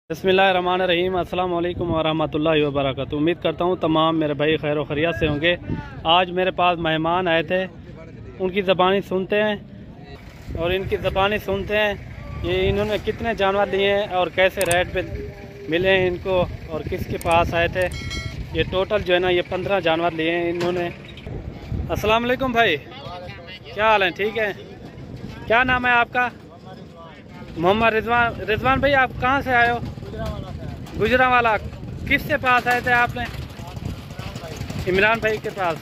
बिस्मिल्लाहिर्रहमानिर्रहीम। अस्सलाम वालेकुम वरहमतुल्लाहि वबरकातुहू। उम्मीद करता हूँ तमाम मेरे भाई खैर खैरियत से होंगे। आज मेरे पास मेहमान आए थे, उनकी ज़बानी सुनते हैं और इनकी ज़बानी सुनते हैं ये इन्होंने कितने जानवर लिए हैं और कैसे रेट पे मिले हैं इनको और किसके पास आए थे। ये टोटल जो है ना ये 15 जानवर लिए हैं इन्होंने। अस्सलाम वालेकुम भाई, क्या हाल है? ठीक है। क्या नाम है आपका? मोहम्मद रिजवान। रिजवान भाई आप कहाँ से आए हो? गुजरावाला। किसके पास आए थे आपने? इमरान भाई के पास।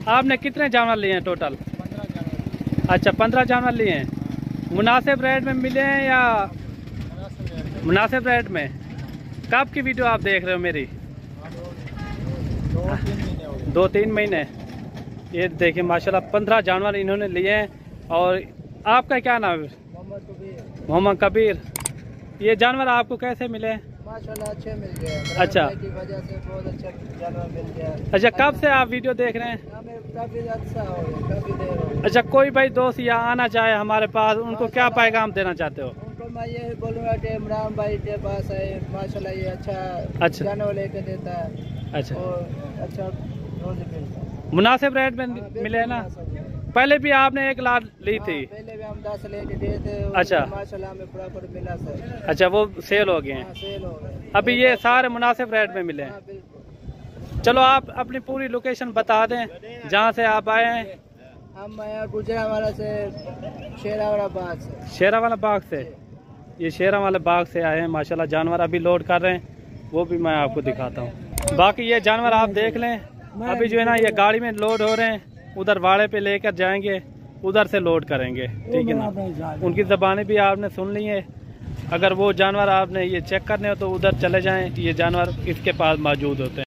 आपने कितने जानवर लिए हैं टोटल? 15 अच्छा 15 जानवर लिए हैं। मुनासिब रेट में मिले हैं या मुनासिब रेट में? कब की वीडियो आप देख रहे हो मेरी? 2-3 महीने। ये देखिए माशाल्लाह 15 जानवर इन्होंने लिए हैं। और आपका क्या नाम है? मोहम्मद कबीर। ये जानवर आपको कैसे मिले? माशाल्लाह अच्छे मिल गए। अच्छा की वजह से बहुत अच्छा जानवर मिल गया। अच्छा, कब से आप वीडियो देख रहे हैं? काफी अच्छा हो गया, काफी देर हो गई। अच्छा, कोई भाई दोस्त यहाँ आना चाहे हमारे पास, उनको क्या पैगाम देना चाहते हो? उनको मैं ये बोलूँगा कि इमरान भाई के पास है, माशाल्लाह ये अच्छा जानवर लेके देता है। अच्छा, और अच्छा रोज मिलता है, मुनासिब रेट में मिले ना? पहले भी आपने एक लाख ली थी? पहले भी हम 10 लेके गए थे। अच्छा माशाल्लाह हमें प्रॉपर मिला सर। अच्छा, वो सेल हो गए हैं? सेल हो गए। अभी ये सारे मुनासिब रेट में मिले हैं? बिल्कुल। चलो आप अपनी पूरी लोकेशन बता दें जहाँ से आप आए हैं। हम आए गुजरावाला से, शेरावाला बाग से। शेरावाला बाग से? ये शेरावाला बाग से आए हैं माशाल्लाह। जानवर अभी लोड कर रहे हैं, वो भी मैं आपको दिखाता हूँ। बाकी ये जानवर आप देख लें। अभी जो है ना ये गाड़ी में लोड हो रहे हैं, उधर वाड़े पे लेकर जाएंगे, उधर से लोड करेंगे, ठीक है ना? उनकी ज़बानें भी आपने सुन ली है। अगर वो जानवर आपने ये चेक करने हो तो उधर चले जाएं, ये जानवर इसके पास मौजूद होते हैं।